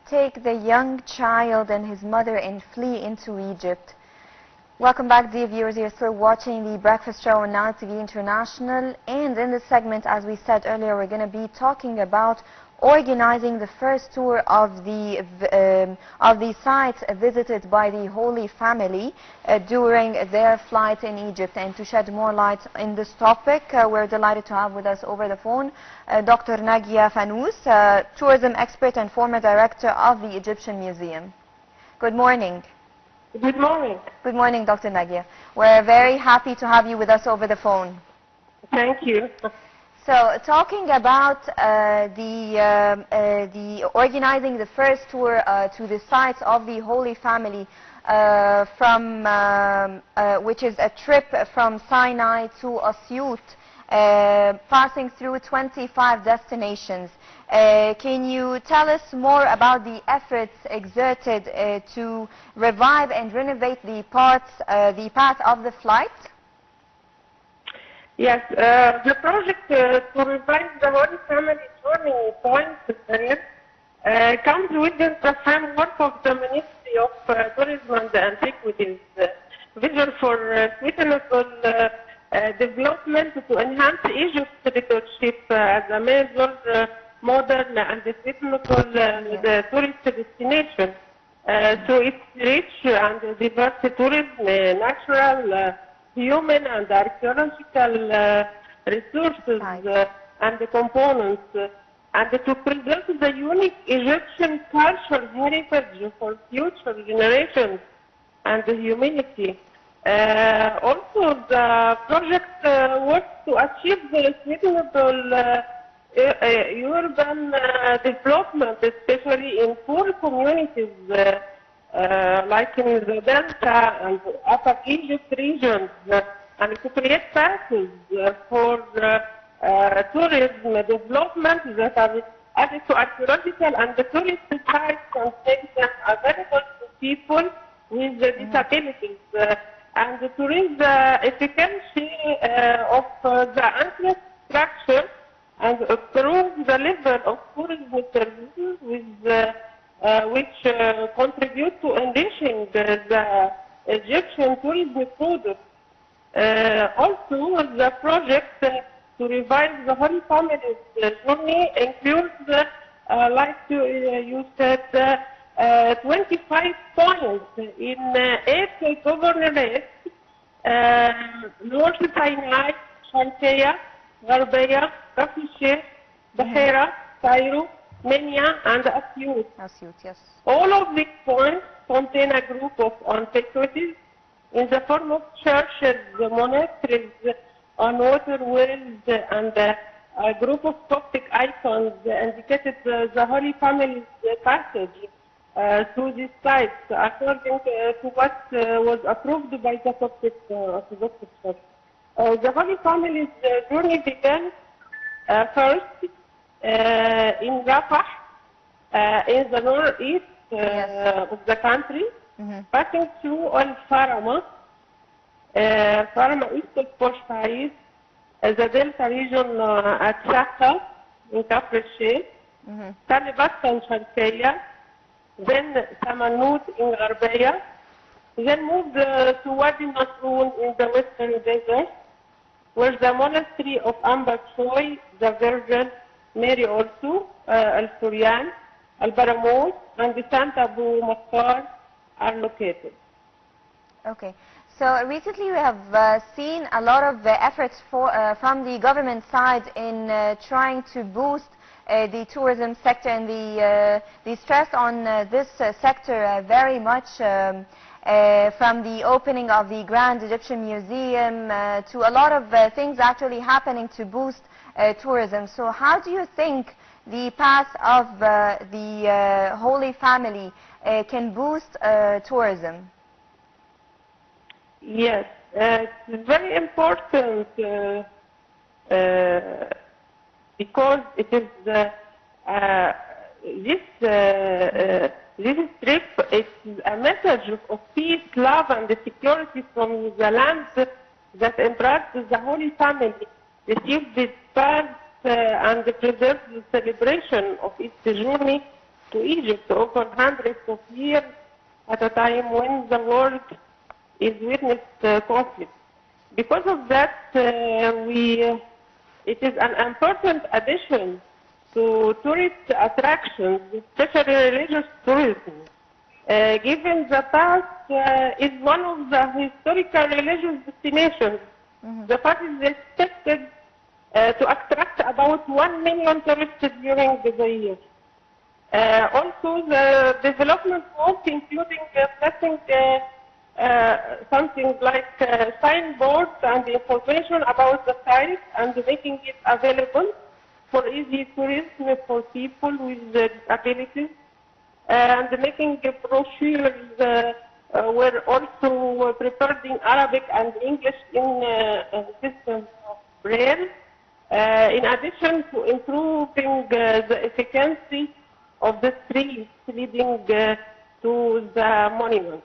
take the young child and his mother and flee into Egypt. Welcome back, dear viewers. You're still watching the breakfast show on Now TV International, and in this segment, as we said earlier, we're going to be talking about organizing the first tour of the sites visited by the Holy Family during their flight in Egypt. And to shed more light in this topic, we're delighted to have with us over the phone Dr. Najiya Fanous, tourism expert and former director of the Egyptian Museum. Good morning. Good morning. Good morning, Dr. Najiya. We're very happy to have you with us over the phone. Thank you. So, talking about the organizing the first tour to the sites of the Holy Family, which is a trip from Sinai to Asyut, passing through 25 destinations. Can you tell us more about the efforts exerted to revive and renovate the path of the flight? Yes, the project to revive the Holy Family journey points comes within the framework of the Ministry of Tourism and Antiquities vision for sustainable development to enhance Egypt's leadership as a major modern and sustainable tourist destination. So its rich and diverse tourism, natural, human and archaeological resources and components, and to preserve the unique Egyptian cultural heritage for future generations and humanity. Also, the project works to achieve the sustainable urban development, especially in poor communities like in the Delta and Upper Egypt regions, and to create paths for tourism development that are added to archaeological and tourist sites and make them available to people with disabilities, and to raise the efficiency of the infrastructure and improve the level of tourism services which contribute to enriching the Egyptian tourism product. Also, the project to revive the Holy Family's journey includes, like you said, 25 points in 8 governorates: North Sinai, Sharqiya, Gharbiya, Rafishe, Bahira, Cairo, Menia, and Asyut. Yes. All of these points contain a group of antiquities in the form of churches, monasteries on waterways, and a group of Coptic icons indicated the Holy Family's passage through these sites according to what was approved by the Coptic Orthodox Church. The Holy Family's journey began first in Rafah, in the northeast of the country, passing through Al-Farama, Farama east of Port Said, the Delta region at Shaka, in Kafr al-Sheikh, Talibat and Sharqiya, then Samanut in Gharbiya, then moved to Wadi Nasrun in the western desert, where the monastery of Amba Choi, the Virgin Mary also, Al-Suryan, Al-Baramous, and the Santa Abu Makkar are located. Okay. So recently we have seen a lot of efforts from the government side in trying to boost the tourism sector, and the stress on this sector very much from the opening of the Grand Egyptian Museum to a lot of things actually happening to boost tourism. So how do you think the path of the Holy Family can boost tourism? Yes, it's very important because it is this trip is a message of peace, love, and security from the land that embraced the Holy Family, received its birth and preserved the celebration of its journey to Egypt over hundreds of years at a time when the world is witnessed conflict. Because of that, it is an important addition to tourist attractions, especially religious tourism. Given the past is one of the historical religious destinations, the park is expected to attract about 1 million tourists during the year. Also, the development work, including placing something like signboards and information about the site and making it available for easy tourism for people with disabilities, and making brochures were also prepared in Arabic and English in systems of Braille, in addition to improving the efficiency of the streets leading to the monument.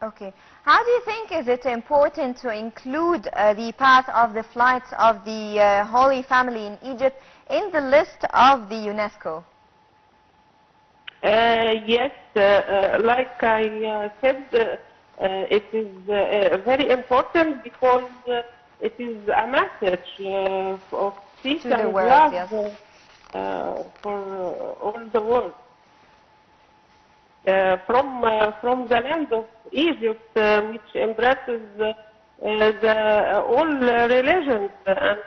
Okay. How do you think is it important to include the path of the flights of the Holy Family in Egypt in the list of the UNESCO? Yes, like I said, it is very important because it is a message of peace and love, yes, for all the world. From the land of Egypt, which embraces all religions and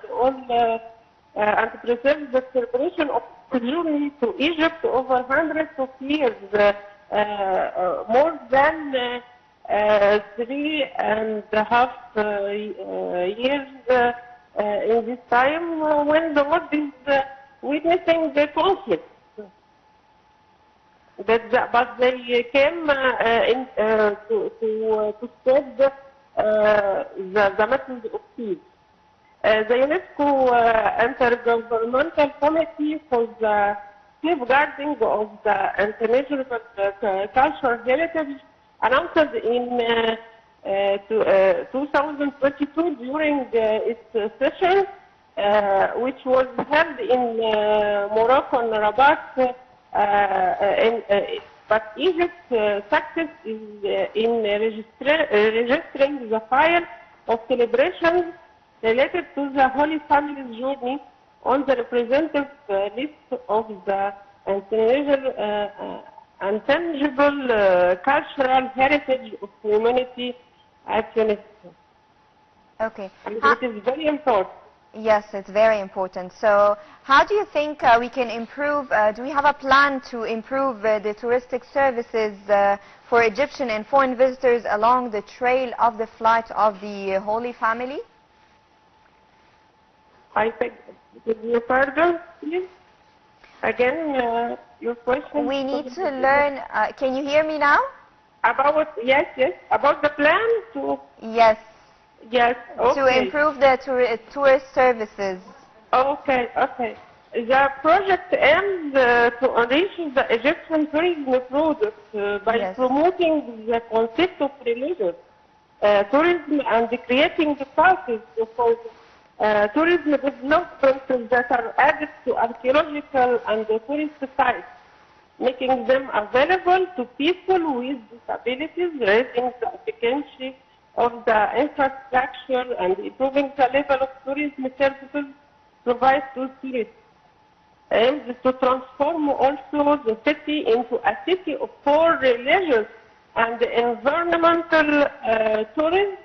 and preserves the celebration of the journey to Egypt over hundreds of years, more than 3.5 years in this time when the world is witnessing the conflict. But they came to spread the message of peace. The UNESCO Intergovernmental Committee for the Safeguarding of the International Cultural Heritage announced in 2022 during its session, which was held in Morocco and Rabat. But Egypt's success is in registering the file of celebrations related to the Holy Family's journey on the representative list of the intangible cultural heritage of humanity at UNESCO. Okay. And it is very important. Yes, it's very important. So how do you think we can improve, do we have a plan to improve the touristic services for Egyptian and foreign visitors along the trail of the flight of the Holy Family? I beg your pardon, please. Again, your question. We need to learn, can you hear me now? About, yes, about the plan to... Yes. Yes, okay. To improve the tourist services. Okay. The project aims to enrich the Egyptian tourism product by promoting the concept of religious tourism and creating paths for tourism development that are added to archaeological and tourist sites, making them available to people with disabilities, raising the efficiency of the infrastructure and improving the level of tourism services provided to tourists. Aims to transform also the city into a city for religious and environmental tourism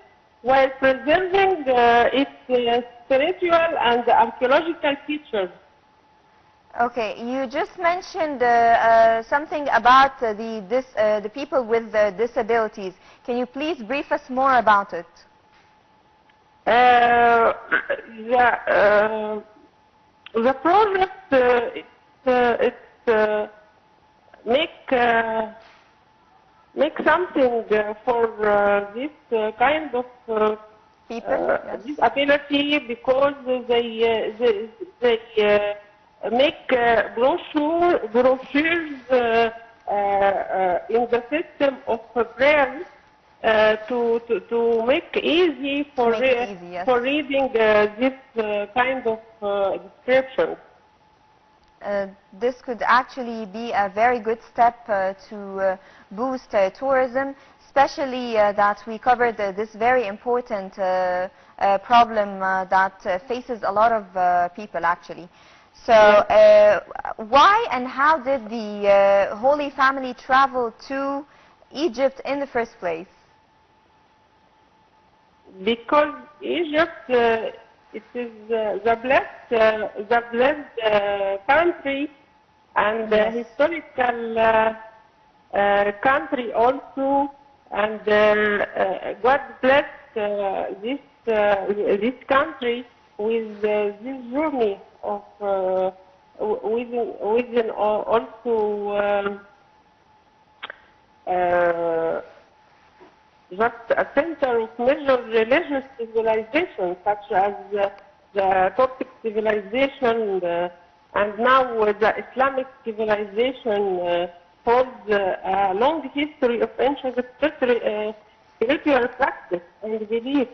while preserving its spiritual and archaeological features. Okay, you just mentioned something about the people with disabilities. Can you please brief us more about it? The project make something for this kind of people, disability, because they make brochures in the system of Braille to make easy for reading this kind of description. This could actually be a very good step to boost tourism, especially that we covered this very important problem that faces a lot of people actually. So why and how did the Holy Family travel to Egypt in the first place? Because Egypt, it is the blessed country and historical country also, and God blessed this country with this journey of within also just a center of major religious civilization, such as the Coptic civilization, and now the Islamic civilization holds a long history of ancient spiritual practice and belief.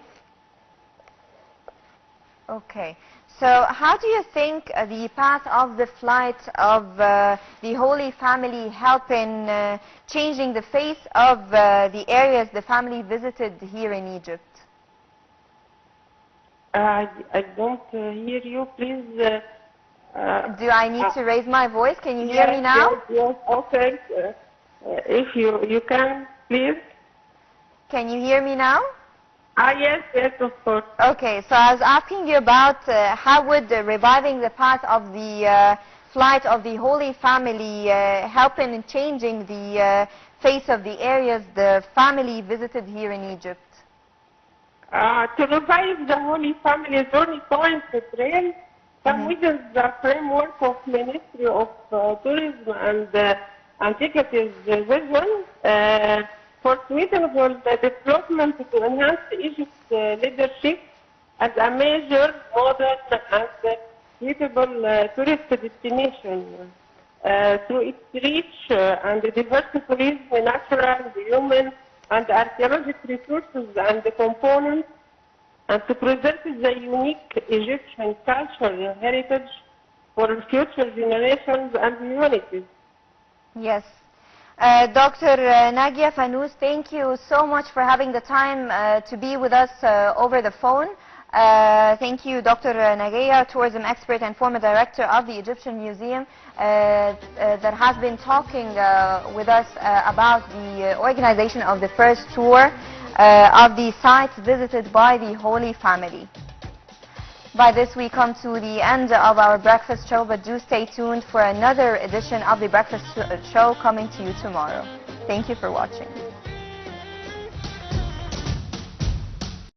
Okay. So how do you think the path of the flight of the Holy Family help in changing the face of the areas the family visited here in Egypt? I don't hear you, please. Do I need to raise my voice? Can you hear me now? Yes, okay. If you can, please. Can you hear me now? Yes, of course. Okay, so I was asking you about how would reviving the path of the flight of the Holy Family help in changing the face of the areas the family visited here in Egypt? To revive the Holy Family journey point trail, come within the framework of Ministry of Tourism and Antiquities Vision, foreseeing the development to enhance Egypt's leadership as a major, modern, and suitable tourist destination through its rich and diverse tourism, natural, human, and archaeological resources and components, and to preserve the unique Egyptian cultural heritage for future generations and communities. Yes. Dr. Najiya Fanous, thank you so much for having the time to be with us over the phone. Thank you, Dr. Najiya, tourism expert and former director of the Egyptian Museum, that has been talking with us about the organization of the first tour of the sites visited by the Holy Family. By this, we come to the end of our breakfast show, but do stay tuned for another edition of the breakfast show coming to you tomorrow. Thank you for watching.